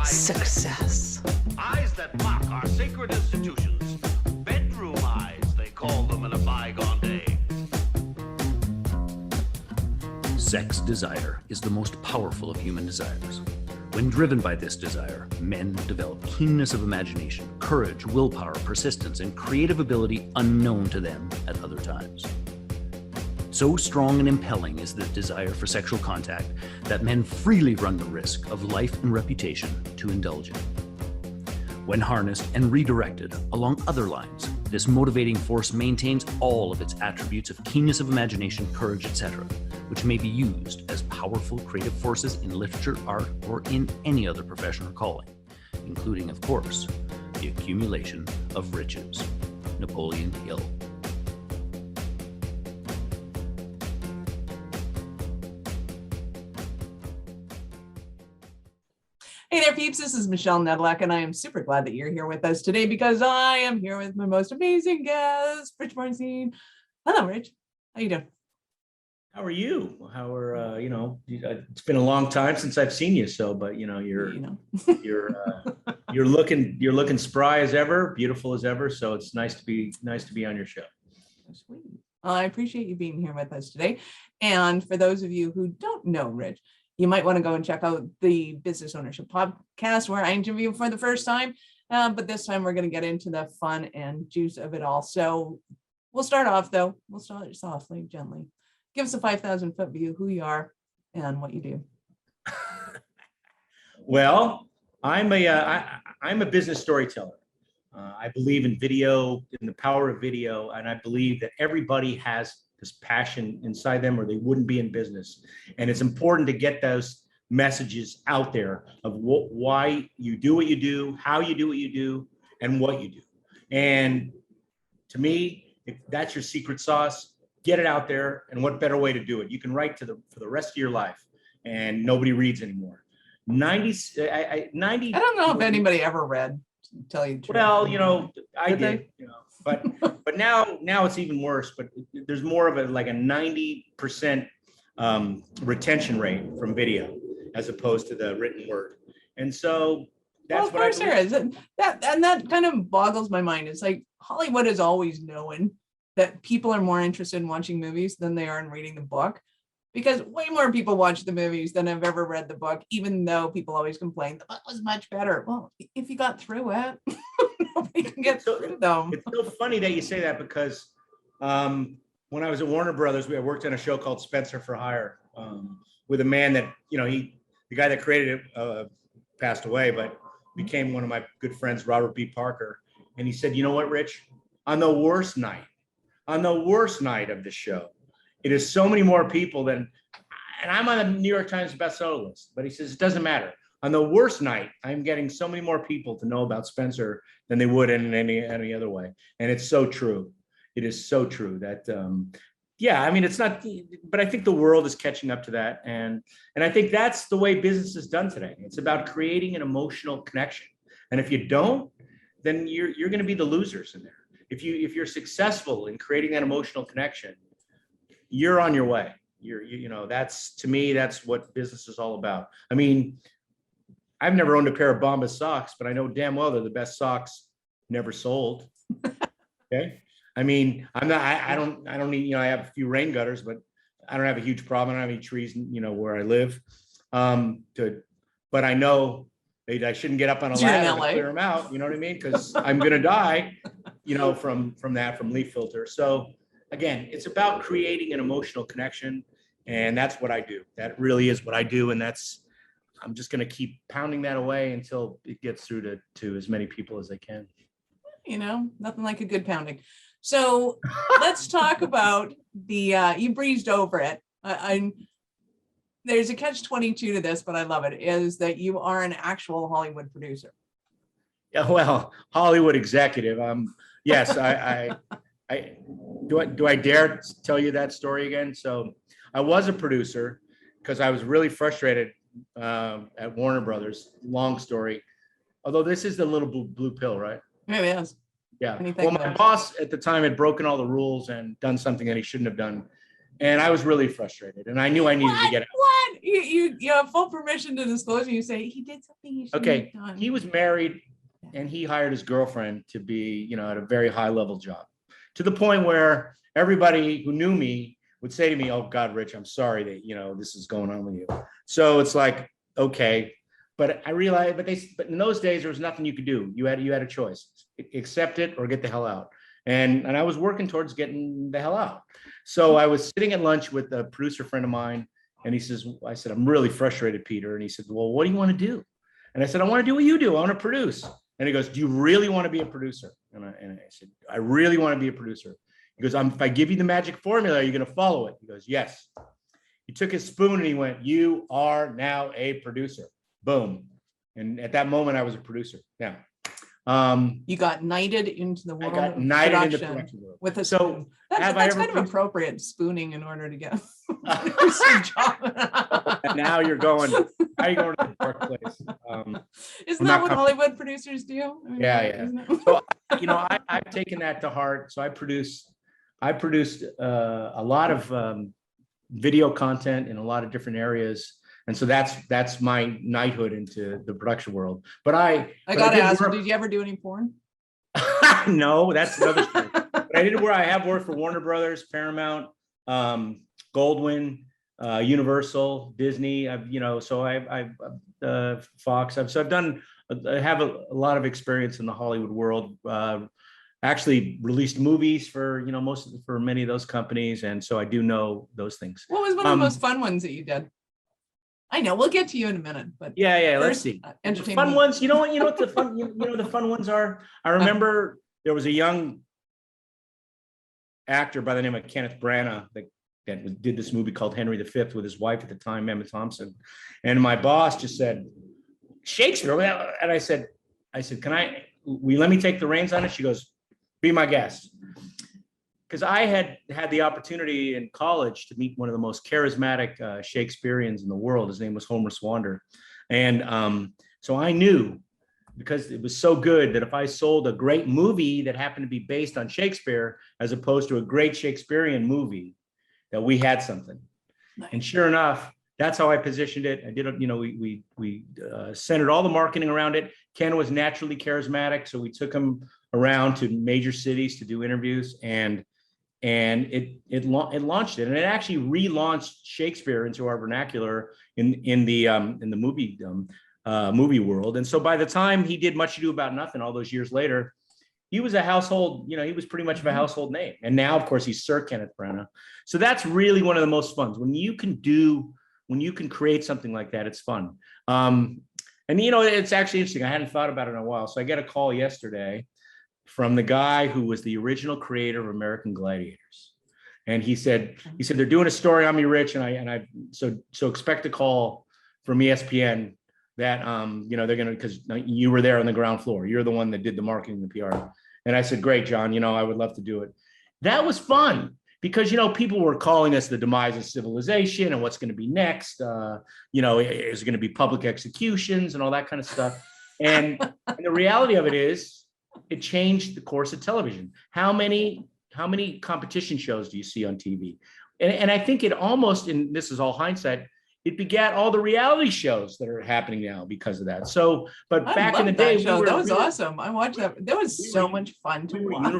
Success. Eyes that mock our sacred institutions. Bedroom eyes, they call them in a bygone day. Sex desire is the most powerful of human desires. When driven by this desire, men develop keenness of imagination, courage, willpower, persistence, and creative ability unknown to them at other times. So strong and impelling is the desire for sexual contact that men freely run the risk of life and reputation to indulge in. When harnessed and redirected along other lines, this motivating force maintains all of its attributes of keenness of imagination, courage, etc., which may be used as powerful creative forces in literature, art, or in any other profession or calling, including, of course, the accumulation of riches. Napoleon Hill. Hey there, peeps. This is Michelle Nedlock, and I am super glad that you're here with us today because I am here with my most amazing guest, Rich Bornstein. Hello, Rich. How you doing? How are you? How are it's been a long time since I've seen you. So, but you're looking spry as ever, beautiful as ever. So it's nice to be on your show. Sweet. Well, I appreciate you being here with us today. And for those of you who don't know Rich, you might want to go and check out the Business Ownership Podcast where I interview for the first time. But this time we're going to get into the fun and juice of it all. So we'll start off, though. We'll start softly, gently. Give us a 5,000-foot view, who you are and what you do. Well, I'm a business storyteller. I believe in video, in the power of video, and I believe that everybody has this passion inside them or they wouldn't be in business. And it's important to get those messages out there of why you do what you do, how you do what you do, and what you do. And to me, if that's your secret sauce, get it out there. And what better way to do it? You can write for the rest of your life and nobody reads anymore. 90. I don't know if anybody ever read, to tell you the truth. Well, I did, but now it's even worse, but there's more of a 90% retention rate from video as opposed to the written word. And so that's of course there is. That kind of boggles my mind. It's like Hollywood has always known that people are more interested in watching movies than they are in reading the book, because way more people watch the movies than have ever read the book, even though people always complain the book was much better. Well, if you got through it, nobody can get through them. It's so funny that you say that because when I was at Warner Brothers, I worked on a show called Spencer for Hire with a man that, the guy that created it passed away, but became one of my good friends, Robert B. Parker. And he said, you know what, Rich, on the worst night of the show, it is so many more people and I'm on the New York Times bestseller list, but he says, it doesn't matter. On the worst night, I'm getting so many more people to know about Spencer than they would in any other way. And it's so true. It is so true that, it's not, but I think the world is catching up to that. And I think that's the way business is done today. It's about creating an emotional connection. And if you don't, then you're going to be the losers in there. If you're successful in creating that emotional connection, you're on your way. That's, to me, that's what business is all about. I mean, I've never owned a pair of Bombas socks, but I know damn well they're the best socks never sold. Okay. I mean, I don't need, I have a few rain gutters, but I don't have a huge problem. I don't have any trees, where I live. But I know I shouldn't get up on a ladder and clear them out. You know what I mean? Because I'm going to die, from leaf filter. So again, it's about creating an emotional connection. And that's what I do. That really is what I do. And I'm just going to keep pounding that away until it gets through to as many people as I can. Nothing like a good pounding. So let's talk about you breezed over it. There's a catch-22 to this, but I love it, is that you are an actual Hollywood producer. Yeah, well, Hollywood executive. Yes, I do I dare tell you that story again? So I was a producer because I was really frustrated at Warner Brothers. Long story. Although this is the little blue pill, right? It is. Yeah. Well, my boss at the time had broken all the rules and done something that he shouldn't have done. And I was really frustrated. And I knew I needed to get out. What? you have full permission to disclose. And you say he did something he shouldn't Okay, have done. he was married and he hired his girlfriend to be, at a very high level job, to the point where everybody who knew me would say to me, "Oh God, Rich, I'm sorry that, this is going on with you." So it's like, okay, but I realized, but in those days, there was nothing you could do. You had a choice: accept it or get the hell out. And I was working towards getting the hell out. So I was sitting at lunch with a producer friend of mine, and I said, "I'm really frustrated, Peter." And he said, "Well, what do you want to do?" And I said, "I want to do what you do. I want to produce." And he goes, "Do you really want to be a producer?" And I said, "I really want to be a producer." He goes, "If I give you the magic formula, are you going to follow it?" He goes, "Yes." He took his spoon and he went, "You are now a producer." Boom. And at that moment, I was a producer. Now, you got knighted into the I world got of knighted into production production world. with a So, spoon. That's have I ever kind of produced- appropriate spooning in order to get a producer job. And now you're going to the dark place. Isn't I'm that not what com- Hollywood producers do? I mean, Yeah, yeah. isn't it? So, I've taken that to heart. So I produced a lot of video content in a lot of different areas. And so that's my knighthood into the production world. But I gotta ask, did you ever do any porn? No, that's another story. But I did I have worked for Warner Brothers, Paramount, Goldwyn, Universal, Disney. Fox. I have a lot of experience in the Hollywood world. Actually released movies for many of those companies, and so I do know those things. What was one of the most fun ones that you did? I know we'll get to you in a minute, but yeah. Let's first, see. entertain Fun me. ones. You know what the fun the fun ones are. I remember there was a young actor by the name of Kenneth Branagh that did this movie called Henry V with his wife at the time, Emma Thompson, and my boss just said, "Shakespeare," and I said, will you let me take the reins on it? She goes, "Be my guest." Because I had the opportunity in college to meet one of the most charismatic Shakespeareans in the world. His name was Homer Swander. And so I knew, because it was so good, that if I sold a great movie that happened to be based on Shakespeare, as opposed to a great Shakespearean movie, that we had something. Nice. And sure enough, that's how I positioned it. I did, we centered all the marketing around it. Ken was naturally charismatic, so we took him around to major cities to do interviews, and it launched it, and it actually relaunched Shakespeare into our vernacular in the movie world. And so by the time he did Much Ado About Nothing, all those years later, he was a household, he was pretty much of a household name. And now, of course, he's Sir Kenneth Branagh. So that's really one of the most fun. When you can create something like that, it's fun. And it's actually interesting. I hadn't thought about it in a while. So I get a call yesterday from the guy who was the original creator of American Gladiators. And he said, "They're doing a story on me, Rich." So expect a call from ESPN that, they're going to, because you were there on the ground floor. You're the one that did the marketing, the PR. And I said, "Great, John, I would love to do it." That was fun because, people were calling us the demise of civilization and what's going to be next. Is it going to be public executions and all that kind of stuff. And the reality of it is, it changed the course of television. How many competition shows do you see on TV? And I think it almost, and this is all hindsight, it begat all the reality shows that are happening now because of that. So, but back in the day, that was awesome. I watched that. That was so much fun to watch.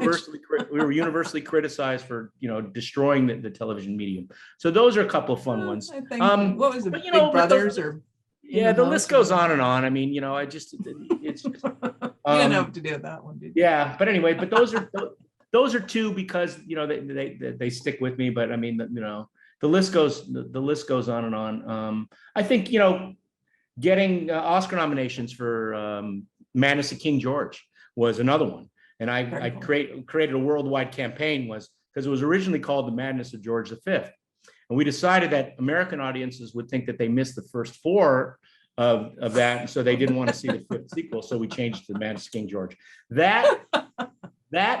We were universally criticized for destroying the television medium. So those are a couple of fun ones. I think, what was it, Big Brothers or? Yeah, the list goes on and on. I mean, it's just you didn't have to do that one, did you? Yeah, but anyway, but those are two because they stick with me. But I mean, the list goes on and on. I think getting Oscar nominations for Madness of King George was another one, and I created a worldwide campaign because it was originally called The Madness of George V. And we decided that American audiences would think that they missed the first four of that, and so they didn't want to see the fifth sequel. So we changed to Madness of King George. That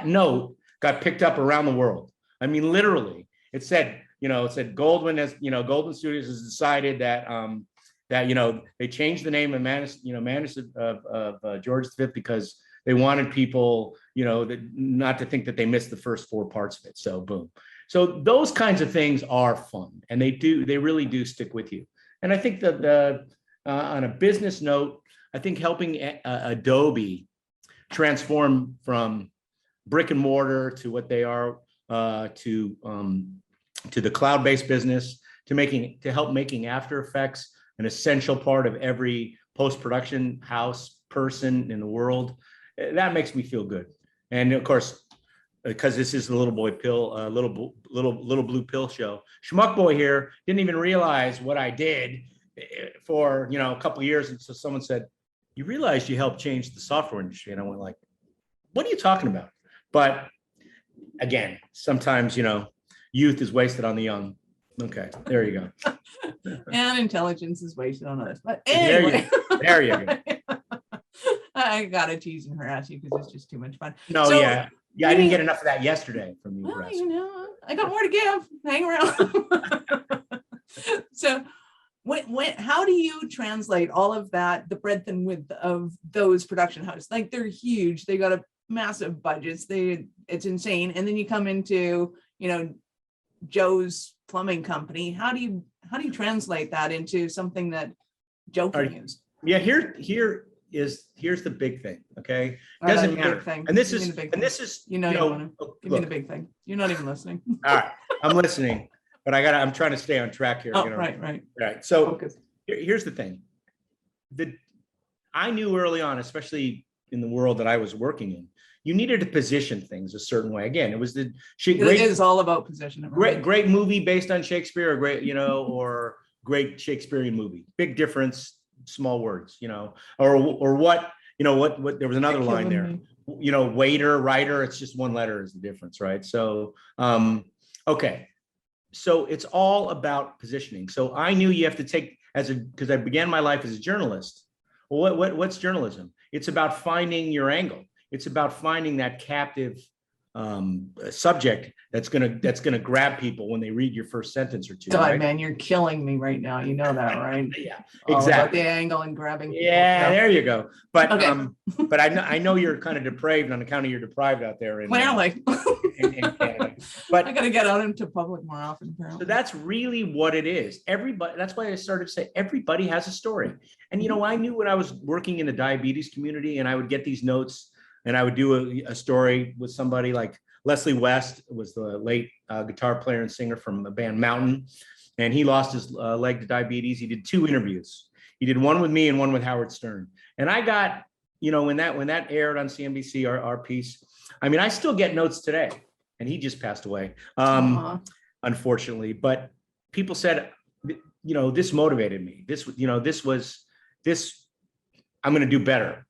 note got picked up around the world. I mean, literally, it said Goldwyn Goldwyn Studios has decided that they changed the name of Madness of George V because they wanted people not to think that they missed the first four parts of it. So boom. So those kinds of things are fun, and they really do stick with you. And I think that on a business note, I think helping Adobe transform from brick and mortar to what they are to the cloud-based business, to help making After Effects an essential part of every post-production house person in the world. That makes me feel good. And of course, because this is the little blue pill show, Schmuck Boy here didn't even realize what I did for a couple of years. And so someone said, "You realize you helped change the software industry?" And I went like, "What are you talking about?" But again, sometimes youth is wasted on the young. Okay, there you go. And intelligence is wasted on us. But anyway, there you go. I gotta tease and harass you because it's just too much fun. No, So, yeah, I didn't get enough of that yesterday from you. well, I got more to give. Hang around. So, how do you translate all of that, the breadth and width of those production houses? Like, they're huge. They got a massive budgets. It's insane. And then you come into, Joe's plumbing company. How do you translate that into something that Joe can use? Yeah, here's the big thing. Okay, doesn't matter. And this is give me the big thing. You're not even listening. All right, I'm listening, but I'm trying to stay on track here. Oh, right. So Focus. Here's the thing. I knew early on, especially in the world that I was working in, you needed to position things a certain way. Again, it was it is all about positioning. Great movie based on Shakespeare, or or great Shakespearean movie. Big difference, small words, or what, what there was another line there, waiter, writer, it's just one letter is the difference, right? So, okay. So it's all about positioning. So I knew you have to take because I began my life as a journalist. Well, what's journalism? It's about finding your angle. It's about finding that captive subject that's gonna grab people when they read your first sentence or two. God, right? man, you're killing me right now. You know that, right? Yeah, all exactly. About the angle and grabbing. Yeah, there you go. But okay. But I know you're kind of depraved on account of you're deprived out there. Clearly. In Canada. But I got to get out into public more often. Apparently. So that's really what it is. Everybody. That's why I started to say everybody has a story. And I knew when I was working in the diabetes community, and I would get these notes. And I would do a story with somebody like Leslie West, was the late guitar player and singer from the band Mountain. And he lost his leg to diabetes. He did 2 interviews. He did one with me and one with Howard Stern. And I got, when that aired on CNBC, our piece, I mean, I still get notes today. And he just passed away, unfortunately. But people said, this motivated me. I'm going to do better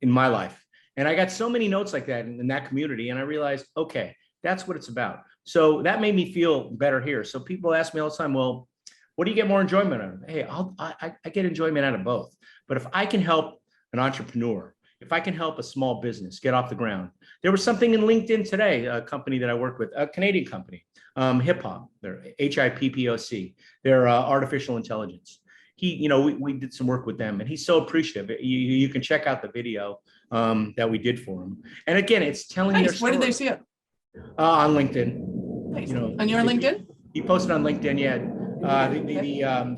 in my life. And I got so many notes like that in that community. And I realized, okay, that's what it's about. So that made me feel better here. So people ask me all the time, well, what do you get more enjoyment out of? Hey, I get enjoyment out of both. But if I can help an entrepreneur, if I can help a small business get off the ground. There was something in LinkedIn today, a company that I work with, a Canadian company, Hip Hop, they're HIPPOC, they're artificial intelligence. We did some work with them, and he's so appreciative. You can check out the video that we did for him. And again, it's telling their story. Where did they see it? On LinkedIn. Nice. On your LinkedIn? He posted on LinkedIn, yeah. The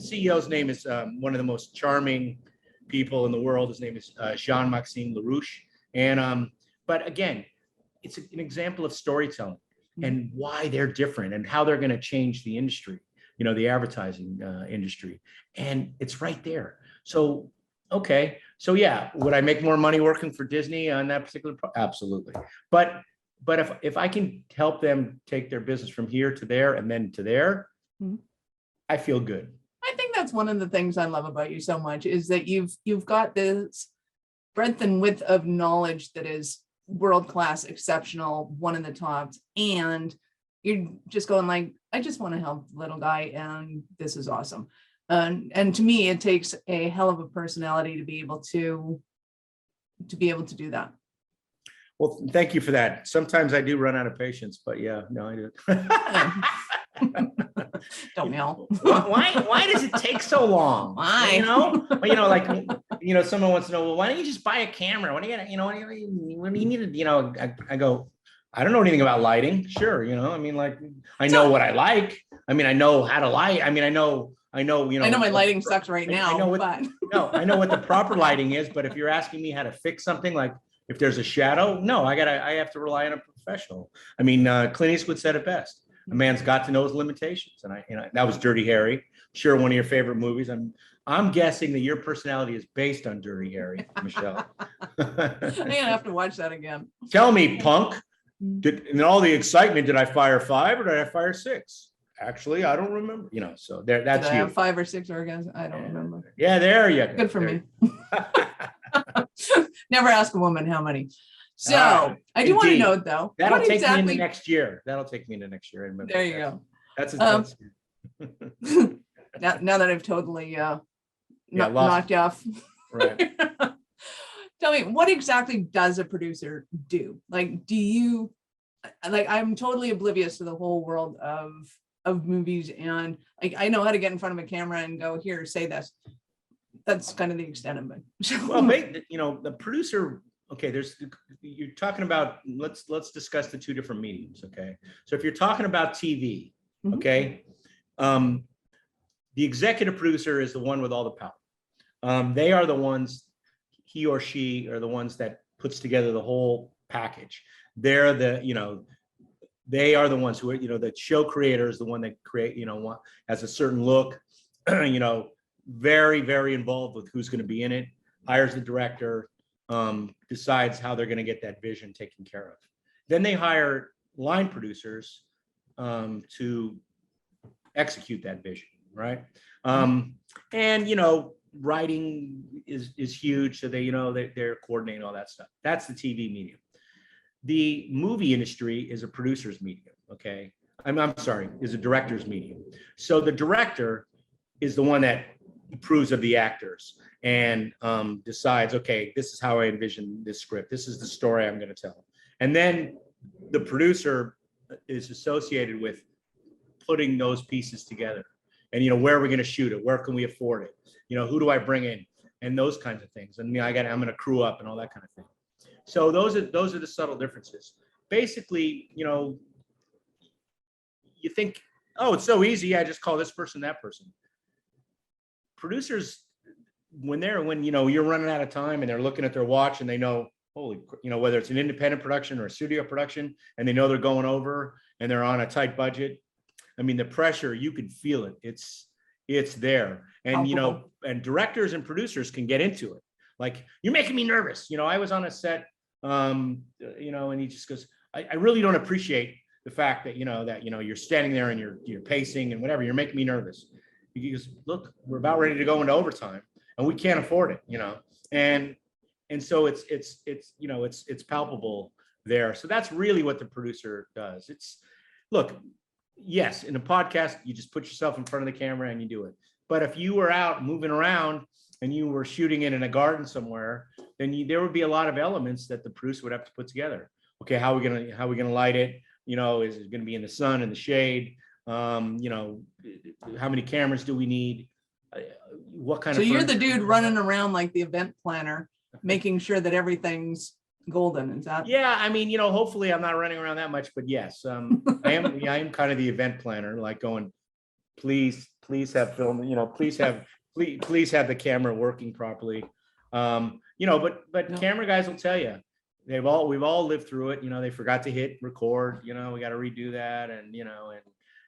CEO's name is one of the most charming people in the world. His name is Jean-Maxime LaRouche. And but again, it's an example of storytelling and why they're different and how they're going to change the industry, the advertising industry. And it's right there. So, okay. So yeah, would I make more money working for Disney on that particular? Absolutely. But if I can help them take their business from here to there and then to there, I feel good. I think that's one of the things I love about you so much is that you've got this breadth and width of knowledge that is world-class, exceptional, one of the tops, and you're just going like, I just want to help the little guy, and this is awesome. And to me, it takes a hell of a personality to be able to do that. Well, thank you for that. Sometimes I do run out of patience, but yeah, no, I do. Don't yell. Why does it take so long? Why? Someone wants to know, well, why don't you just buy a camera? What do you need to, I go, I don't know anything about lighting. Sure. I mean, I know what I like. I mean, I know how to light. I mean, I know I know, I know my lighting sucks right now, I know what, but no, I know what the proper lighting is, but if you're asking me how to fix something, like if there's a shadow, no, I have to rely on a professional. I mean, Clint Eastwood said it best. A man's got to know his limitations. And that was Dirty Harry. Sure, one of your favorite movies. I'm guessing that your personality is based on Dirty Harry, Michelle. I'm gonna have to watch that again. Tell me, punk, in all the excitement, did I fire 5 or did I fire 6? Actually, I don't remember. So there, that's Did I you. have 5 or 6 orgasms? I don't remember. Yeah, there you go. Good for There me. Never ask a woman how many. So I do indeed. want to note though. That'll what take exactly... me into next year. That'll take me into next year. There you go. That's now that I've totally knocked lost. you off. Right. Tell me, what exactly does a producer do? Like, I'm totally oblivious to the whole world of movies, and like I know how to get in front of a camera and go, here, say this. That's kind of the extent of it. Well, the producer, okay, you're talking about, let's discuss the 2 different mediums, okay? So if you're talking about TV, okay, the executive producer is the one with all the power. They are the ones, he or she are the ones that puts together the whole package. They're they are the ones who are, the show creator is the one that has a certain look, very, very involved with who's going to be in it, hires the director, decides how they're going to get that vision taken care of. Then they hire line producers to execute that vision, right? And writing is huge, so they're coordinating all that stuff. That's the TV medium. The movie industry is a producer's medium, okay? I'm sorry, is a director's medium. So the director is the one that approves of the actors and decides, okay, this is how I envision this script. This is the story I'm going to tell. And then the producer is associated with putting those pieces together. And where are we going to shoot it? Where can we afford it? Who do I bring in? And those kinds of things. And I'm going to crew up and all that kind of thing. So those are the subtle differences. Basically, you think, oh, it's so easy. I just call this person, that person. Producers, when you're running out of time and they're looking at their watch and they know, whether it's an independent production or a studio production, and they know they're going over and they're on a tight budget. I mean, the pressure, you can feel it. It's there. And, and directors and producers can get into it. Like, you're making me nervous. I was on a set, and he just goes, I really don't appreciate the fact that, you're standing there and you're pacing and whatever, you're making me nervous. He goes, look, we're about ready to go into overtime and we can't afford it, and so it's palpable there. So that's really what the producer does. Look, yes, in a podcast, you just put yourself in front of the camera and you do it. But if you were out moving around and you were shooting it in a garden somewhere, then there would be a lot of elements that the producer would have to put together. Okay, how are we gonna light it? Is it gonna be in the sun, in the shade? How many cameras do we need? What kind of? So you're the dude running around like the event planner, making sure that everything's golden. Is that? Yeah, I mean, hopefully I'm not running around that much, but yes, I am kind of the event planner, like going, please have film, please have the camera working properly. But camera guys will tell you, we've all lived through it. They forgot to hit record, we got to redo that.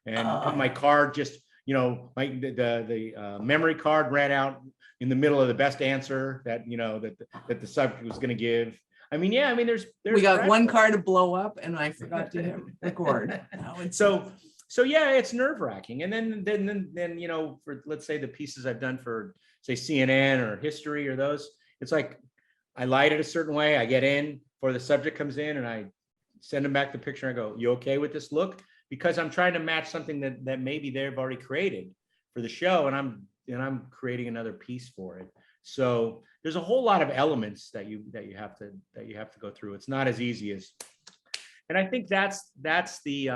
And my card just, the memory card ran out in the middle of the best answer that the subject was going to give. there's we got one car to blow up and I forgot to hit record. So yeah, it's nerve wracking. And then for, let's say, the pieces I've done for, say, CNN or History or those, it's like I light it a certain way. I get in before the subject comes in and I send them back the picture. I go, you okay with this look? Because I'm trying to match something that maybe they've already created for the show, and I'm creating another piece for it. So there's a whole lot of elements that you have to go through. It's not as easy as. And I think that's the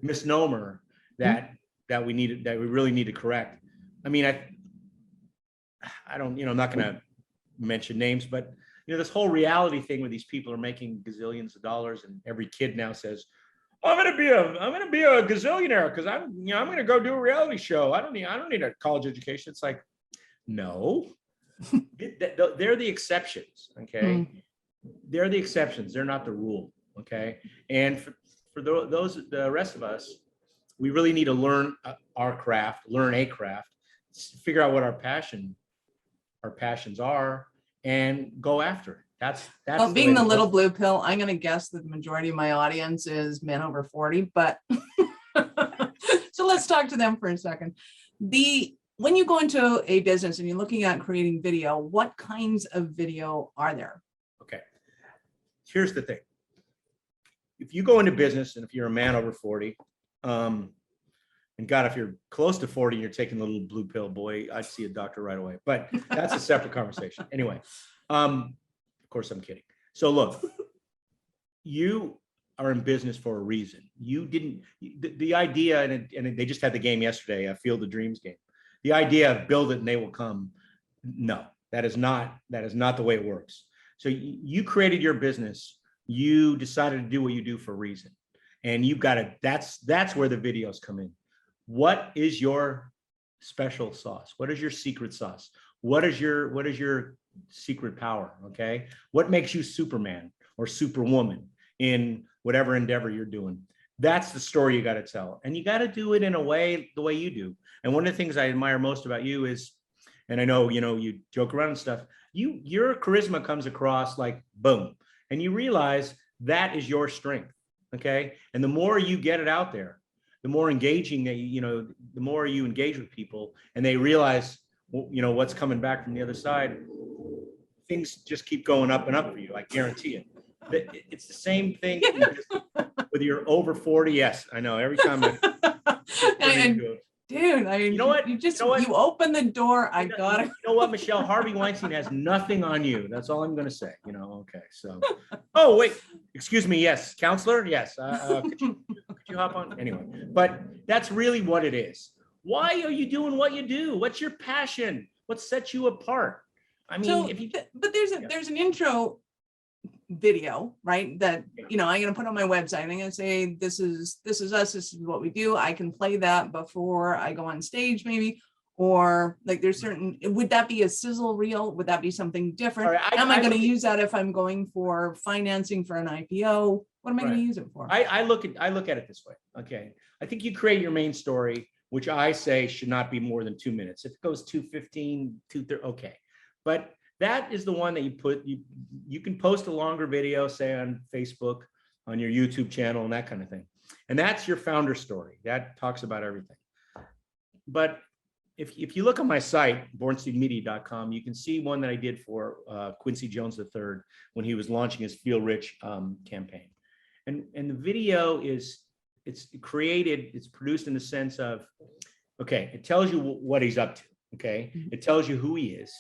misnomer that we really need to correct. I mean, I don't, I'm not going to mention names, but this whole reality thing where these people are making gazillions of dollars, and every kid now says, I'm gonna be a gazillionaire because I'm gonna go do a reality show. I don't need a college education. It's like, no, they're the exceptions. Okay, they're the exceptions. They're not the rule. Okay, and for those the rest of us, we really need to learn our craft, learn a craft, figure out what our passions are, and go after it. That's Well, being the little blue pill, I'm going to guess that the majority of my audience is men over 40, but so let's talk to them for a second. When you go into a business and you're looking at creating video, what kinds of video are there? Okay. Here's the thing. If you go into business and if you're a man over 40, and God, if you're close to 40 and you're taking the little blue pill, boy, I'd see a doctor right away, but that's a separate conversation. Anyway, of course, I'm kidding. So look, you are in business for a reason. You didn't, the idea, and they just had the game yesterday, a Field of Dreams game. The idea of build it and they will come. No, that is not the way it works. So you created your business. You decided to do what you do for a reason. And you've got to, that's where the videos come in. What is your special sauce? What is your secret sauce? What is your secret power? Okay. What makes you Superman or Superwoman in whatever endeavor you're doing? That's the story you got to tell. And you got to do it in a way, the way you do. And one of the things I admire most about you is, and I know, you joke around and stuff, your charisma comes across like boom. And you realize that is your strength. Okay. And the more you get it out there, the more engaging that the more you engage with people and they realize, what's coming back from the other side, things just keep going up and up for you. I guarantee it. It's the same thing with your over 40. Yes, I know. Every time dude, I mean, you know what? You open the door. I got it. You know what, Michelle? Harvey Weinstein has nothing on you. That's all I'm going to say. Okay. So, oh wait, excuse me. Yes, counselor. Yes. Could you hop on? Anyway, but that's really what it is. Why are you doing what you do? What's your passion? What sets you apart? I mean, but there's an intro video, right? That, I'm going to put on my website. I'm going to say, this is us. This is what we do. I can play that before I go on stage, maybe, or like there's certain, would that be a sizzle reel? Would that be something different? Right, am I going to use that if I'm going for financing for an IPO? What am I going to use it for? I look at it this way. Okay. I think you create your main story, which I say should not be more than 2 minutes. If it goes 2:15, 2:30, okay. But that is the one that you can post a longer video, say on Facebook, on your YouTube channel and that kind of thing. And that's your founder story. That talks about everything. But if you look on my site, bornsteinmedia.com, you can see one that I did for Quincy Jones III when he was launching his Feel Rich campaign. And the video it's produced in the sense of, okay, it tells you what he's up to. Okay. It tells you who he is.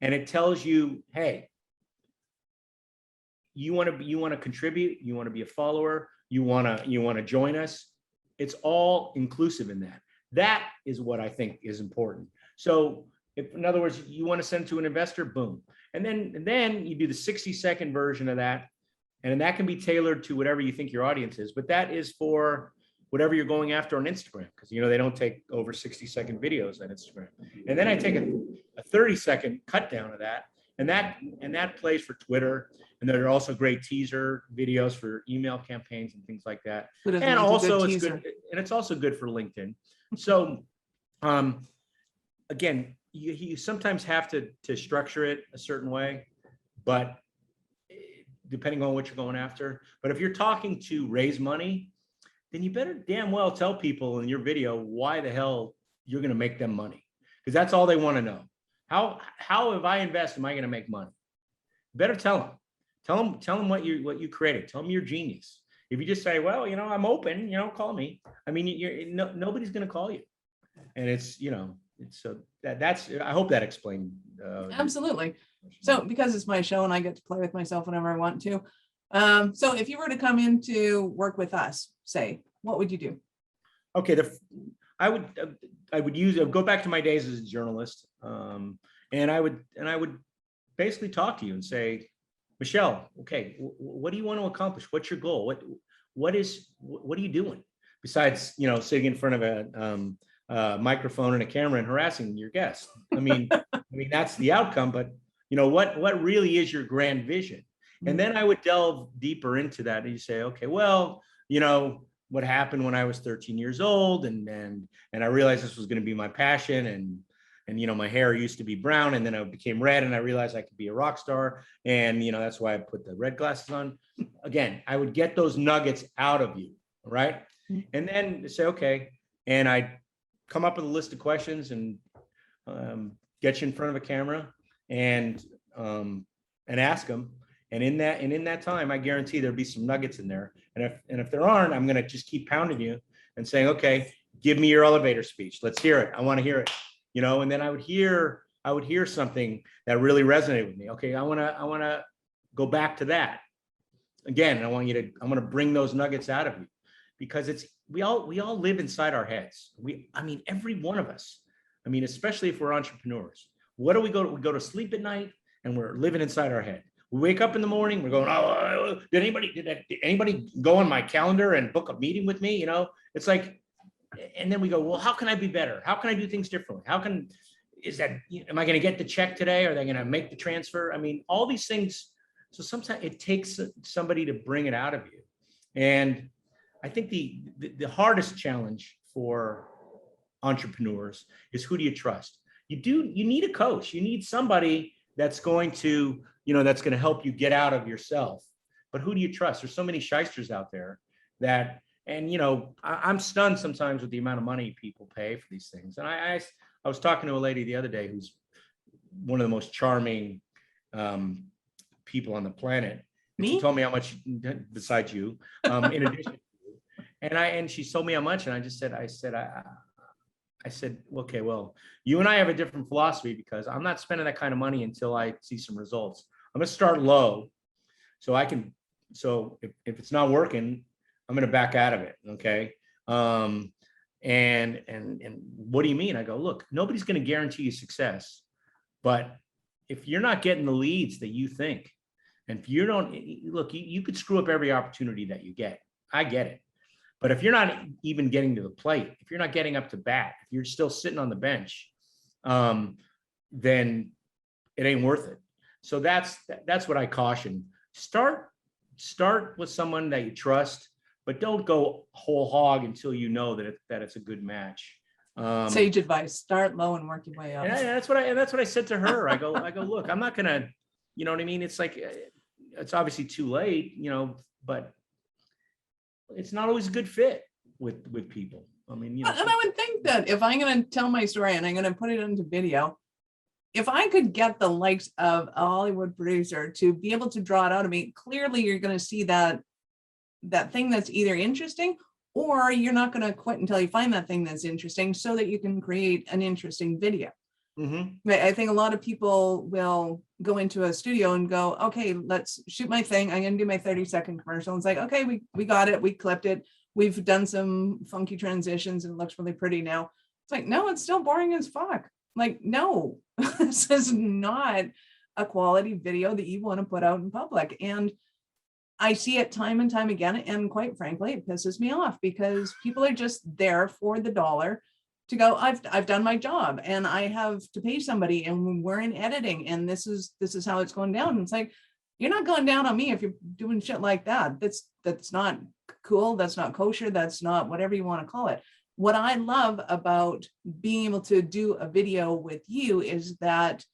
And it tells you, hey, you want to contribute, you want to be a follower, you want to join us. It's all inclusive in that. That is what I think is important. So if, in other words, you want to send to an investor, boom. And then you do the 60-second version of that. And that can be tailored to whatever you think your audience is. But that is for whatever you're going after on Instagram, because they don't take over 60-second videos on Instagram. And then I take a 30-second cut down of that, and that plays for Twitter. And there are also great teaser videos for email campaigns and things like that. And also it's good, and it's also good for LinkedIn. So again, you sometimes have to structure it a certain way, but depending on what you're going after. But if you're talking to raise money, then you better damn well tell people in your video why the hell you're going to make them money, because that's all they want to know. How if I invest, am I going to make money? Better tell them what you created. Tell them you're genius. If you just say, well, I'm open, call me. I mean, nobody's going to call you. And it's so that's, I hope that explained. Absolutely. So because it's my show and I get to play with myself whenever I want to. So if you were to come in to work with us, say, what would you do? Okay. I would go back to my days as a journalist. And I would basically talk to you and say, Michelle, okay, what do you want to accomplish? What's your goal? what are you doing besides, sitting in front of a microphone and a camera and harassing your guests? I mean, that's the outcome, but what really is your grand vision? And then I would delve deeper into that, and you say, okay, well, what happened when I was 13 years old, and I realized this was going to be my passion, and my hair used to be brown, and then it became red, and I realized I could be a rock star, and that's why I put the red glasses on. Again, I would get those nuggets out of you, right? And then say, okay, and I come up with a list of questions and get you in front of a camera and ask them. And in that time, I guarantee there'll be some nuggets in there. And if there aren't, I'm going to just keep pounding you and saying, okay, give me your elevator speech. Let's hear it. I want to hear it. And then I would hear something that really resonated with me. Okay, I want to go back to that again. I want to bring those nuggets out of you, because we all live inside our heads. Every one of us. Especially if we're entrepreneurs. What do we go to? We go to sleep at night and we're living inside our head. We wake up in the morning, we're going, oh, did anybody go on my calendar and book a meeting with me? It's like, and then we go, well, how can I be better? How can I do things differently? Am I going to get the check today? Are they going to make the transfer? All these things. So sometimes it takes somebody to bring it out of you. And I think the hardest challenge for entrepreneurs is, who do you trust? You need a coach. You need somebody that's going to help you get out of yourself. But who do you trust? There's so many shysters out there I'm stunned sometimes with the amount of money people pay for these things. And I was talking to a lady the other day who's one of the most charming people on the planet. And she told me how much, besides you, in addition to you. And she told me how much, and I said, okay, well, you and I have a different philosophy, because I'm not spending that kind of money until I see some results. I'm going to start low so if it's not working, I'm going to back out of it. Okay. And what do you mean? I go, look, nobody's going to guarantee you success, but if you're not getting the leads that you think, and if you don't, look, you could screw up every opportunity that you get. I get it. But if you're not even getting to the plate, if you're not getting up to bat, if you're still sitting on the bench, then it ain't worth it. So that's what I caution. Start with someone that you trust, but don't go whole hog until you know that it's a good match. Sage advice: start low and work your way up. And that's what I said to her. I go, look, I'm not gonna, you know what I mean? It's like, it's obviously too late, but it's not always a good fit with people. And I would think that if I'm going to tell my story and I'm going to put it into video, if I could get the likes of a Hollywood producer to be able to draw it out of me, clearly you're going to see that thing that's either interesting, or you're not going to quit until you find that thing that's interesting, so that you can create an interesting video. Mm-hmm. I think a lot of people will go into a studio and go, okay, let's shoot my thing. I'm going to do my 30-second commercial. And it's like, okay, we got it. We clipped it. We've done some funky transitions and it looks really pretty now. It's like, no, it's still boring as fuck. Like, no, this is not a quality video that you want to put out in public. And I see it time and time again. And quite frankly, it pisses me off, because people are just there for the dollar to go, I've done my job and I have to pay somebody, and we're in editing, and this is how it's going down. And it's like, you're not going down on me if you're doing shit like that. That's not cool. That's not kosher. That's not whatever you want to call it. What I love about being able to do a video with you is that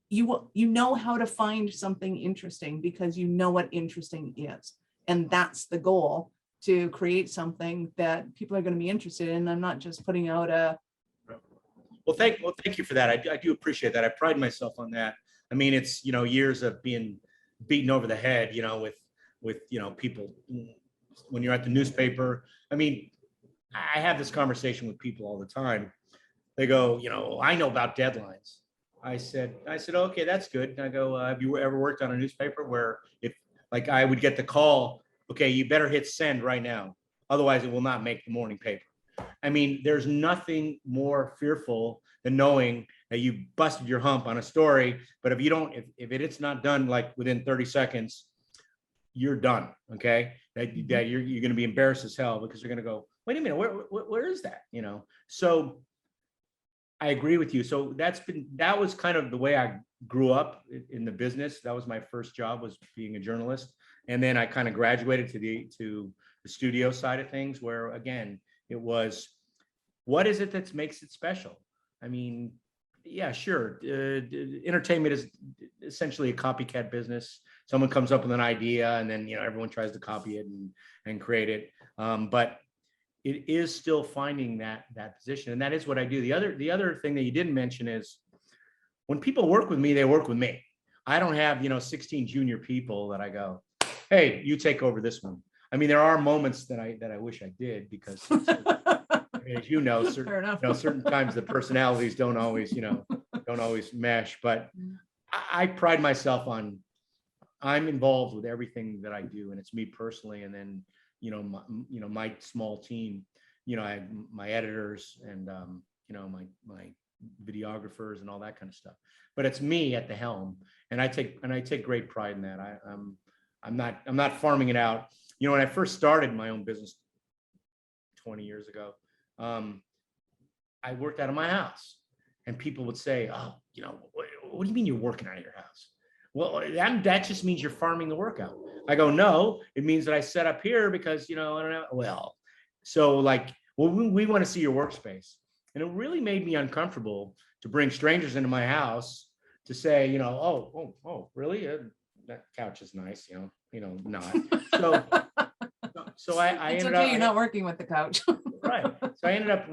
you know how to find something interesting, because you know what interesting is. And that's the goal, to create something that people are going to be interested in. I'm not just putting out a. Well, thank you for that. I do appreciate that. I pride myself on that. It's, years of being beaten over the head, with people when you're at the newspaper. I have this conversation with people all the time. They go, I know about deadlines. I said, okay, that's good. And I go, have you ever worked on a newspaper where if, like, I would get the call, okay, you better hit send right now, otherwise it will not make the morning paper. There's nothing more fearful than knowing that you busted your hump on a story, but if it's not done like within 30 seconds, you're done. Okay. That you're going to be embarrassed as hell because you're going to go, wait a minute, where is that? You know? So I agree with you. So that was kind of the way I grew up in the business. That was my first job, was being a journalist. And then I kind of graduated to the studio side of things, where again, it was, what is it that makes it special? I mean, yeah, sure. Entertainment is essentially a copycat business. Someone comes up with an idea and then, everyone tries to copy it and create it. But it is still finding that position. And that is what I do. The other thing that you didn't mention is, when people work with me, they work with me. I don't have, 16 junior people that I go, hey, you take over this one. I mean, there are moments that I wish I did, because as certain times the personalities don't always mesh, but I pride myself on, I'm involved with everything that I do, and it's me personally. And then, my small team, I have my editors and, my videographers and all that kind of stuff, but it's me at the helm. And I take great pride in that. I'm not farming it out. When I first started my own business 20 years ago, I worked out of my house, and people would say, oh, what do you mean you're working out of your house? Well, that just means you're farming the workout. I go, no, it means that I set up here because, I don't know. Well, so we want to see your workspace. And it really made me uncomfortable to bring strangers into my house to say, oh, really? That couch is nice, not. So I It's ended okay, up, you're not working with the couch. right. So I ended up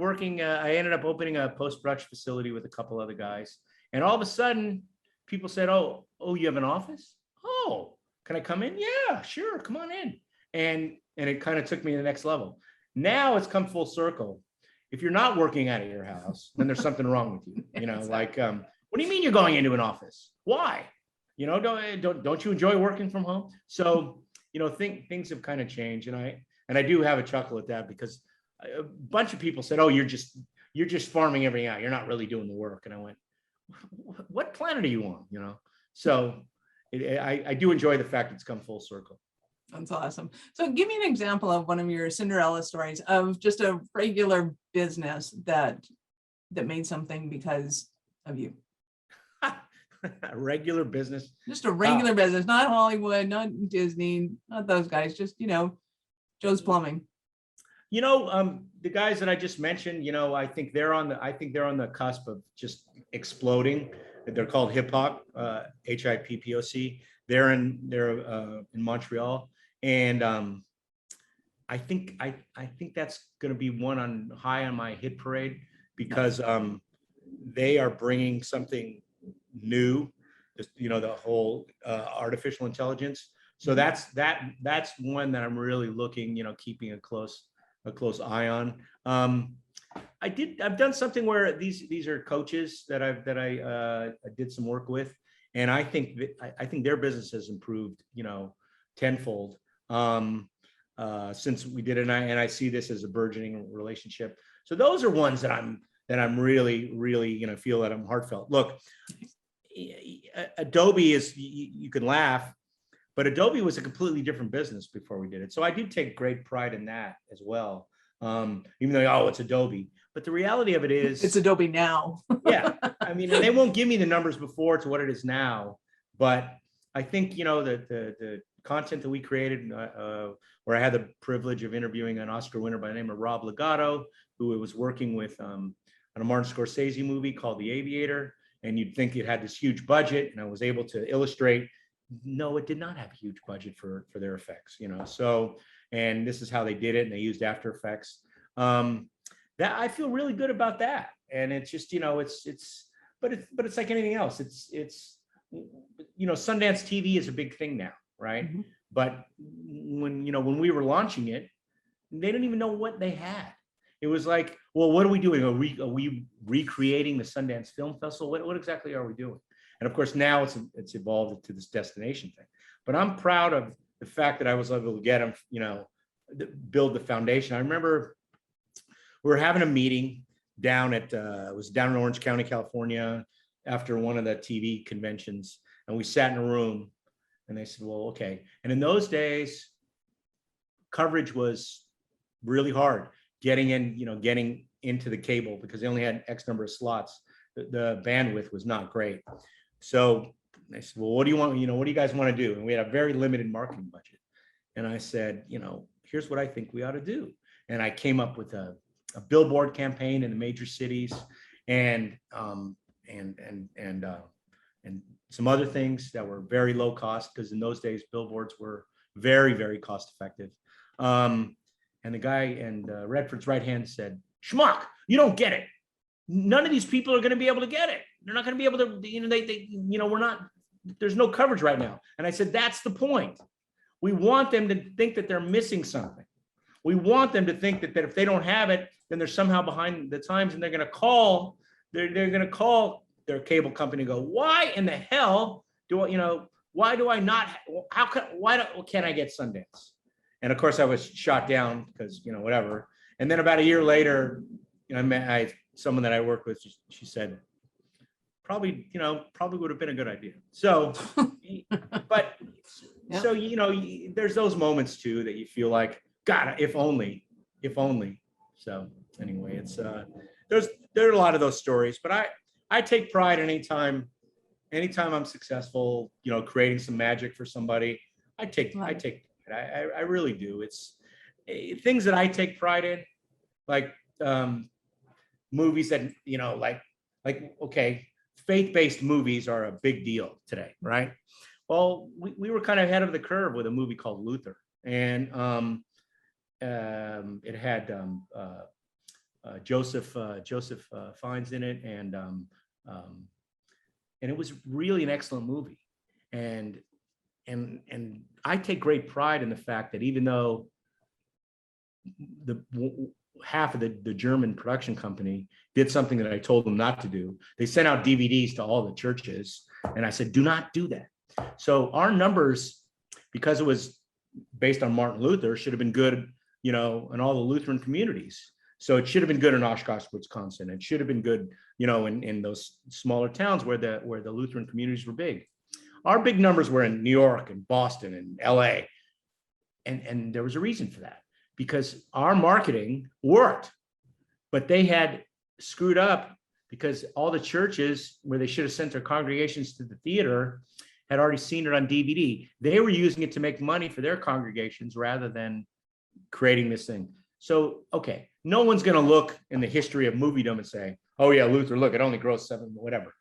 opening a post-production facility with a couple other guys. And all of a sudden, people said, oh, you have an office? Oh, can I come in? Yeah, sure. Come on in. And it kind of took me to the next level. Now it's come full circle. If you're not working out of your house, then there's something wrong with you. Exactly. What do you mean you're going into an office? Why? Don't you enjoy working from home? So, things have kind of changed. And I do have a chuckle at that, because a bunch of people said, oh, you're just farming everything out. You're not really doing the work. And I went, what planet are you on? So I do enjoy the fact it's come full circle. That's awesome. So give me an example of one of your Cinderella stories of just a regular business that made something because of you. A regular business. Just a regular business, not Hollywood, not Disney, not those guys, just, Joe's Plumbing. The guys that I just mentioned, I think they're on the cusp of just exploding. They're called HIPPOC, HIPPOC. They're in Montreal, and I think that's going to be one high on my hit parade, because they are bringing something new, the whole artificial intelligence. So that's one that I'm really looking, keeping a close eye on. I've done something where these are coaches that I did some work with, and I think their business has improved, tenfold since we did it. And I see this as a burgeoning relationship. So those are ones that I'm really, feel that I'm heartfelt. Look, Adobe is, you can laugh, but Adobe was a completely different business before we did it. So I do take great pride in that as well. Even though, it's Adobe, but the reality of it is it's Adobe now. Yeah. I mean, they won't give me the numbers before to what it is now, but I think, the content that we created, where I had the privilege of interviewing an Oscar winner by the name of Rob Legato, who was working with on a Martin Scorsese movie called The Aviator. And you'd think it had this huge budget, and I was able to illustrate, no, it did not have a huge budget for their effects, So, and this is how they did it, and they used After Effects. That I feel really good about that. And it's just, but it's like anything else. It's Sundance TV is a big thing now, right? Mm-hmm. But when we were launching it, they didn't even know what they had. It was like, well, what are we doing? Are we recreating the Sundance Film Festival? What exactly are we doing? And of course, now it's evolved to this destination thing. But I'm proud of the fact that I was able to get them, build the foundation. I remember we were having a meeting down it was down in Orange County, California, after one of the TV conventions, and we sat in a room, And they said, well, okay. And in those days, coverage was really hard getting into the cable because they only had X number of slots. The bandwidth was not great. So they said, well, what do you want? What do you guys want to do? And we had a very limited marketing budget. And I said, here's what I think we ought to do. And I came up with a billboard campaign in the major cities and some other things that were very low cost, because in those days, billboards were very, very cost effective. And the guy and Redford's right hand said, schmuck, you don't get it. None of these people are going to be able to get it. They're not going to be able to, we're not, there's no coverage right now. And I said, that's the point. We want them to think that they're missing something. We want them to think that if they don't have it, then they're somehow behind the times, and they're going to call, they're going to call their cable company and go, why in the hell do I, why do I not, can't I get Sundance? And of course I was shot down because, whatever. And then about a year later, I met someone that I worked with, she said, probably would have been a good idea. So, but, yeah. So, there's those moments too, that you feel like, God, if only. So anyway, it's, there are a lot of those stories, but I take pride in anytime I'm successful, creating some magic for somebody. I really do. It's things that I take pride in, like movies that, okay, faith-based movies are a big deal today, right? Well, we were kind of ahead of the curve with a movie called Luther, and it had Joseph Fiennes in it, and it was really an excellent movie, and I take great pride in the fact that even though half of the German production company did something that I told them not to do, they sent out DVDs to all the churches, and I said, do not do that. So our numbers, because it was based on Martin Luther, should have been good, in all the Lutheran communities. So it should have been good in Oshkosh, Wisconsin. It should have been good, in those smaller towns where the Lutheran communities were big. Our big numbers were in New York and Boston and LA. And there was a reason for that, because our marketing worked, but they had screwed up because all the churches where they should have sent their congregations to the theater had already seen it on DVD. They were using it to make money for their congregations rather than creating this thing. So, okay, no one's going to look in the history of moviedom and say, oh yeah, Luther, look, it only grossed 7, whatever.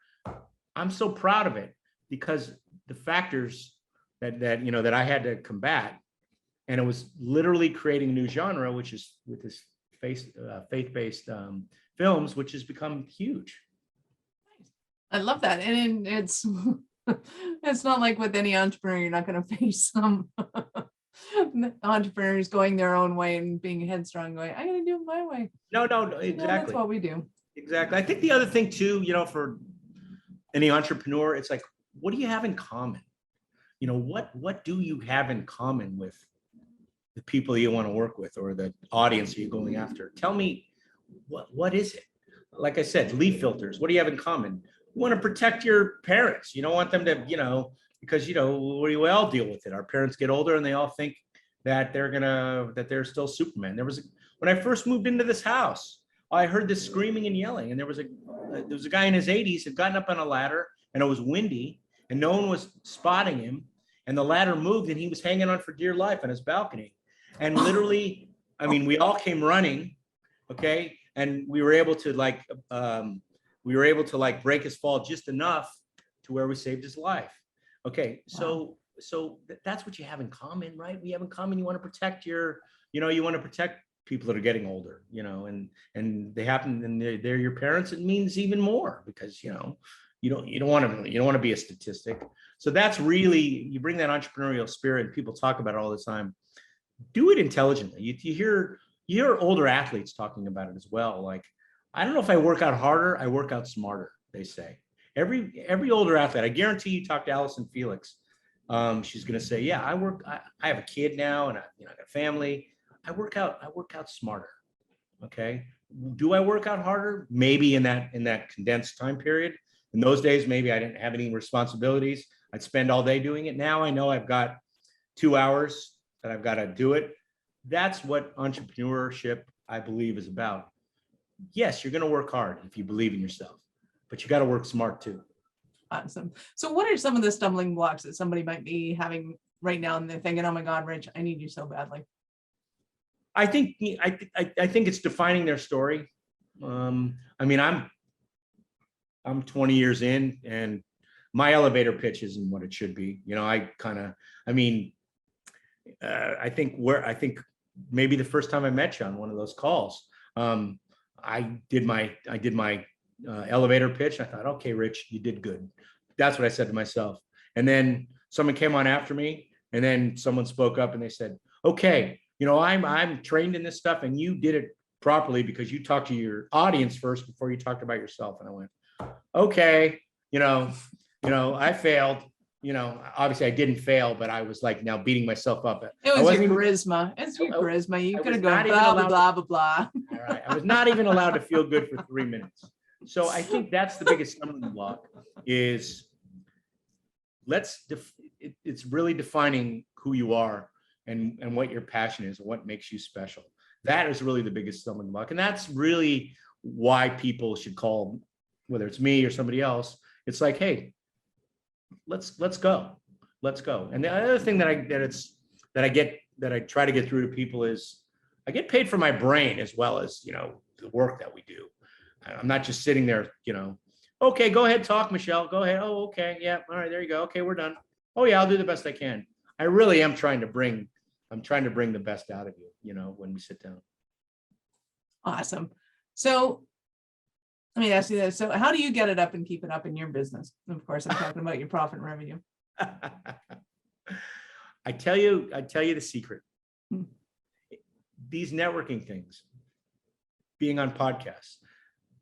I'm so proud of it because the factors that I had to combat, and it was literally creating a new genre, which is with this faith-based films, which has become huge. I love that. And it's not like with any entrepreneur, you're not going to face some entrepreneurs going their own way and being headstrong, going, I'm going to do it my way. No, exactly. That's what we do. Exactly. I think the other thing too, for any entrepreneur, it's like, what do you have in common? What do you have in common with the people you want to work with or the audience you're going after? Tell me, what is it? Like I said, leaf filters. What do you have in common? You want to protect your parents. You don't want them to, because we all deal with it. Our parents get older and they all think that they're still Superman. When I first moved into this house, I heard this screaming and yelling, and there was a guy in his 80s had gotten up on a ladder, and it was windy, and no one was spotting him, and the ladder moved, and he was hanging on for dear life on his balcony, and literally, we all came running, okay, and we were able to break his fall just enough to where we saved his life. Okay, so that's what you have in common, right? We have in common, you want to protect people that are getting older, and they happen, and they're your parents. It means even more because you don't want to be a statistic. So that's really, you bring that entrepreneurial spirit, and people talk about it all the time. Do it intelligently. You hear older athletes talking about it as well. Like, I don't know if I work out harder, I work out smarter, they say. Every older athlete, I guarantee you talk to Allison Felix, she's going to say, yeah, I have a kid now, and I got a family. I work out smarter. Okay. Do I work out harder? Maybe in that condensed time period. In those days, maybe I didn't have any responsibilities. I'd spend all day doing it. Now I know I've got 2 hours that I've got to do it. That's what entrepreneurship, I believe, is about. Yes, you're going to work hard if you believe in yourself, but you got to work smart too. Awesome. So what are some of the stumbling blocks that somebody might be having right now and they're thinking, oh my God, Rich, I need you so badly? I think it's defining their story. I mean, I'm 20 years in, and my elevator pitch isn't what it should be. You know, I think maybe the first time I met you on one of those calls, I did my elevator pitch. I thought, okay, Rich, you did good. That's what I said to myself. And then someone came on after me, and then someone spoke up and they said, okay, you know, I'm trained in this stuff, and you did it properly because you talked to your audience first before you talked about yourself. And I went, okay, you know, I failed. You know, obviously I didn't fail, but I was like now beating myself up. It was your charisma. It's your charisma. You could have gone blah, blah, blah, blah, blah. All right. I was not even allowed to feel good for 3 minutes. So I think that's the biggest stumbling block is it's really defining who you are and what your passion is and what makes you special. That is really the biggest stumbling block. And that's really why people should call, whether it's me or somebody else. It's like, hey, let's go. And the other thing that I try to get through to people is I get paid for my brain as well as, you know, the work that we do. I'm not just sitting there, you know, okay, go ahead, talk, Michelle. Go ahead. Oh, okay. Yeah. All right. There you go. Okay. We're done. Oh yeah. I'll do the best I can. I really am trying to bring the best out of you, you know, when we sit down. Awesome. So let me ask you this. So how do you get it up and keep it up in your business? Of course, I'm talking about your profit and revenue. I tell you the secret. Hmm. These networking things, being on podcasts.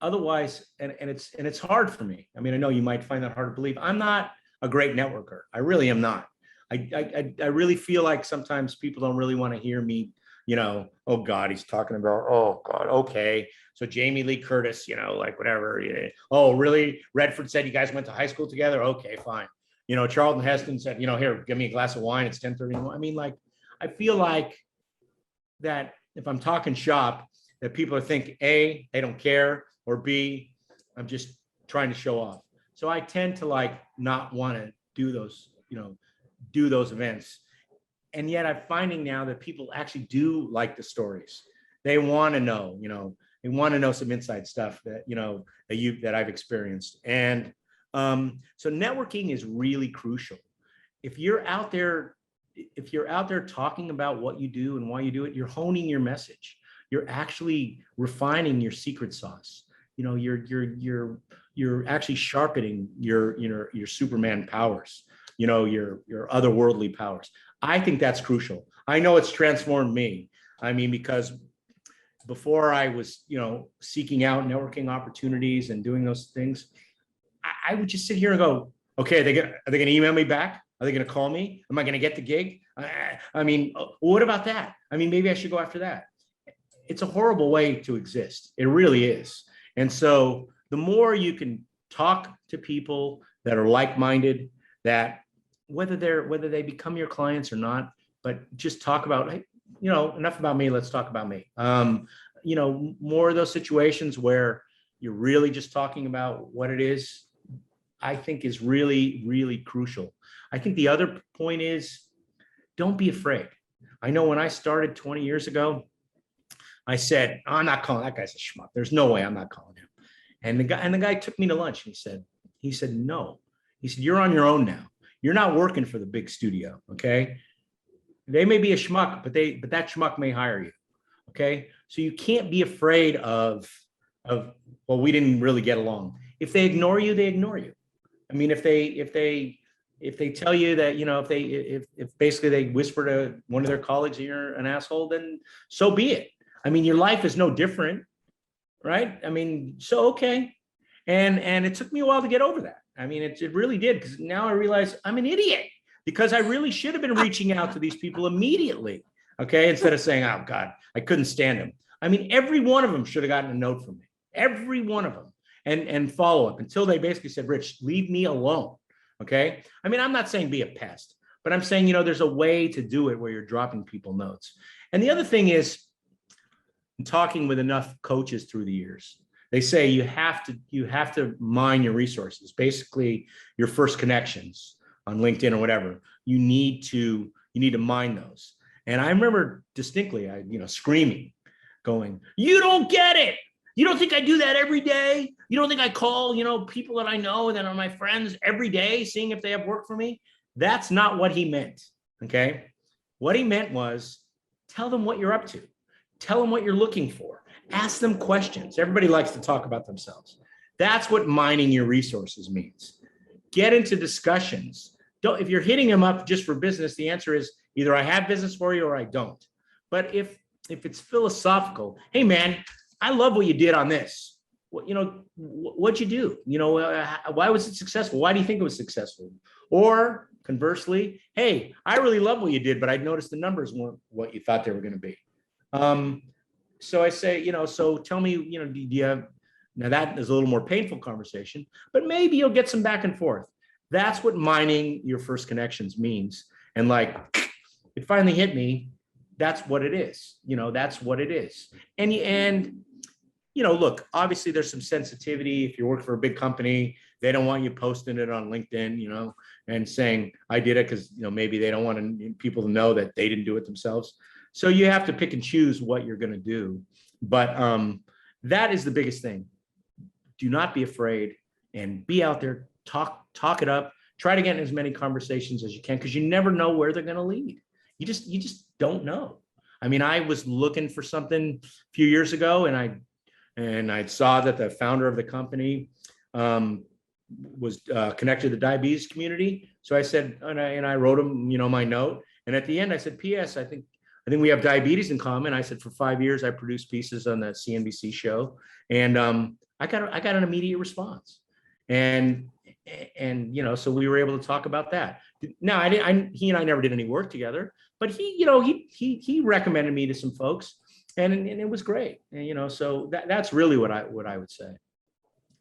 Otherwise, and it's hard for me. I mean, I know you might find that hard to believe. I'm not a great networker. I really am not. I really feel like sometimes people don't really want to hear me, you know, oh God, he's talking about, oh God, okay. So Jamie Lee Curtis, you know, like whatever. Yeah. Oh, really? Redford said you guys went to high school together? Okay, fine. You know, Charlton Heston said, you know, here, give me a glass of wine. It's 10:30. I mean, like, I feel like that if I'm talking shop, that people are thinking, A, they don't care, or B, I'm just trying to show off. So I tend to like not want to do those events. And yet I'm finding now that people actually do like the stories. They want to know, you know, they want to know some inside stuff that, you know, that I've experienced. And so networking is really crucial. If you're out there talking about what you do and why you do it, you're honing your message. You're actually refining your secret sauce. You know, you're actually sharpening your Superman powers, you know, your otherworldly powers. I think that's crucial. I know it's transformed me. I mean, because before I was, you know, seeking out networking opportunities and doing those things, I would just sit here and go, okay, are they going to email me back? Are they going to call me? Am I going to get the gig? I mean, what about that? I mean, maybe I should go after that. It's a horrible way to exist. It really is. And so the more you can talk to people that are like-minded, that whether they become your clients or not, but just talk about, hey, you know, enough about me, let's talk about me. You know, more of those situations where you're really just talking about what it is, I think is really, really crucial. I think the other point is, don't be afraid. I know when I started 20 years ago, I said, oh, I'm not calling that guy's a schmuck. There's no way I'm not calling him. And the guy took me to lunch and he said, no. He said, you're on your own now. You're not working for the big studio. Okay. They may be a schmuck, but that schmuck may hire you. Okay. So you can't be afraid of, well, we didn't really get along. If they ignore you, they ignore you. I mean, if they tell you that, you know, if basically they whisper to one of their colleagues, you're an asshole, then so be it. I mean, your life is no different, right? I mean, so, okay. And it took me a while to get over that. I mean, it really did, because now I realize I'm an idiot, because I really should have been reaching out to these people immediately, okay? Instead of saying, oh God, I couldn't stand them. I mean, every one of them should have gotten a note from me, every one of them, and follow up until they basically said, Rich, leave me alone, Okay. I mean, I'm not saying be a pest, but I'm saying, there's a way to do it where you're dropping people notes. And the other thing is, talking with enough coaches through the years, they say you have to mine your resources, basically your first connections on LinkedIn or whatever. You need to mine those. And I remember distinctly, screaming, going, "You don't get it. You don't think I do that every day? You don't think I call, people that I know that are my friends every day, seeing if they have work for me?" That's not what he meant. Okay. What he meant was, tell them what you're up to. Tell them what you're looking for. Ask them questions. Everybody likes to talk about themselves. That's what mining your resources means. Get into discussions. If you're hitting them up just for business, the answer is either I have business for you or I don't. But if it's philosophical, hey man, I love what you did on this. What'd you do? Why was it successful? Why do you think it was successful? Or conversely, hey, I really love what you did, but I noticed the numbers weren't what you thought they were going to be. So I say, so tell me, do you have, now that is a little more painful conversation, but maybe you'll get some back and forth. That's what mining your first connections means. And it finally hit me. That's what it is. That's what it is. And look, obviously there's some sensitivity. If you work for a big company, they don't want you posting it on LinkedIn, and saying I did it because, maybe they don't want people to know that they didn't do it themselves. So you have to pick and choose what you're going to do. But that is the biggest thing. Do not be afraid and be out there, talk it up, try to get in as many conversations as you can, because you never know where they're going to lead. You just don't know. I mean, I was looking for something a few years ago, and I saw that the founder of the company was connected to the diabetes community. So I said, and I wrote him, my note. And at the end I said, "P.S. I think we have diabetes in common." I said, for 5 years, I produced pieces on the CNBC show. And I got an immediate response. And so we were able to talk about that. Now, he and I never did any work together, but he recommended me to some folks, and it was great. And, so that's really what I would say.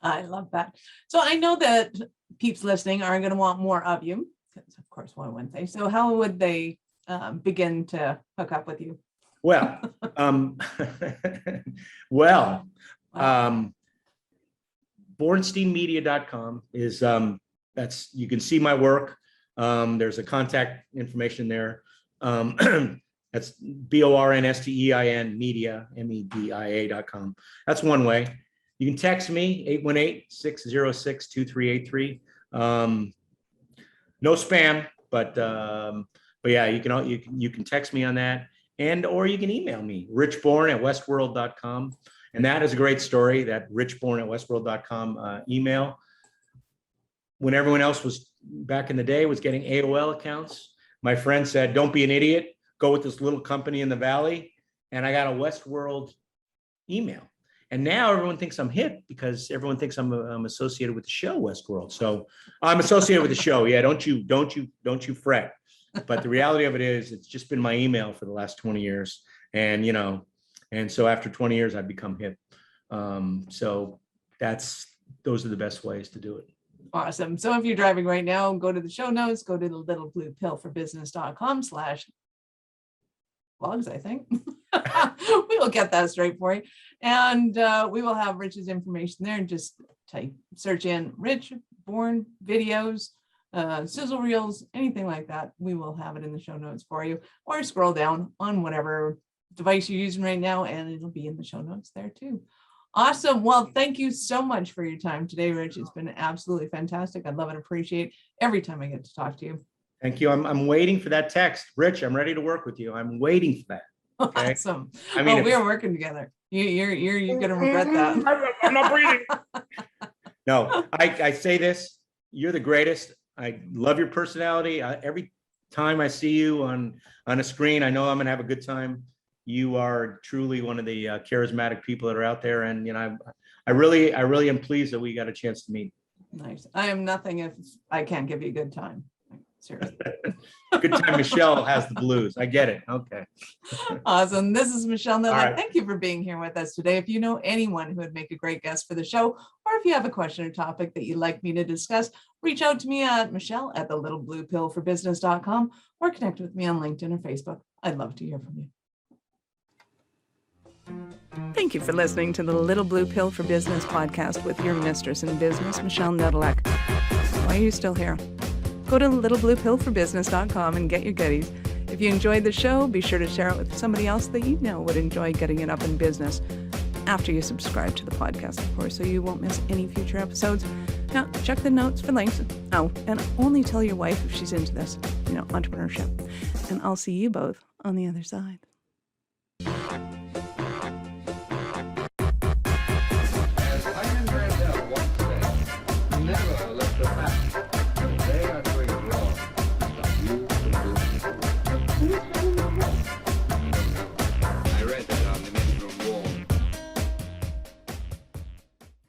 I love that. So I know that peeps listening are going to want more of you, because of course, One Wednesday. So how would they begin to hook up with you? Well, bornsteinmedia.com is you can see my work. There's a contact information there. That's BORNSTEIN media, MEDIA.com. That's one way. You can text me 818-606-2383. No spam, but yeah, you can text me on that, or you can email me, richborn@westworld.com. And that is a great story, that richborn@westworld.com email. When everyone else was back in the day was getting AOL accounts, my friend said, "Don't be an idiot, go with this little company in the Valley." And I got a Westworld email. And now everyone thinks I'm hip because everyone thinks I'm associated with the show Westworld. So I'm associated with the show. Yeah, don't you fret. But the reality of it is, it's just been my email for the last 20 years. And, and so after 20 years, I've become hip. So those are the best ways to do it. Awesome. So if you're driving right now, go to the show notes, go to the littlebluepill4business.com/blogs, I think. We will get that straight for you. And we will have Rich's information there. Just search in Rich Born videos, sizzle reels, anything like that. We will have it in the show notes for you, or scroll down on whatever device you're using right now, and it'll be in the show notes there too. Awesome. Well, thank you so much for your time today, Rich. It's been absolutely fantastic. I love and appreciate every time I get to talk to you. Thank you. I'm waiting for that text. Rich, I'm ready to work with you. I'm waiting for that. Okay? Awesome. I mean, we are working together. You're gonna regret that. I'm not breathing. No, I say this. You're the greatest. I love your personality. Every time I see you on a screen, I know I'm gonna have a good time. You are truly one of the charismatic people that are out there, and I really am pleased that we got a chance to meet. Nice. I am nothing if I can't give you a good time. Seriously. Good time. Michelle has the blues. I get it. Okay. Awesome. This is Michelle Nilla. Right. Thank you for being here with us today. If you know anyone who would make a great guest for the show, or or if you have a question or topic that you'd like me to discuss, reach out to me at michelle@thelittlebluepillforbusiness.com or connect with me on LinkedIn or Facebook. I'd love to hear from you. Thank you for listening to the Little Blue Pill for Business podcast with your mistress in business, Michelle Nedelec. Why are you still here? Go to littlebluepillforbusiness.com and get your goodies. If you enjoyed the show, be sure to share it with somebody else that you know would enjoy getting it up in business. After you subscribe to the podcast, of course, so you won't miss any future episodes. Now, check the notes for links. Oh, and only tell your wife if she's into this, entrepreneurship. And I'll see you both on the other side.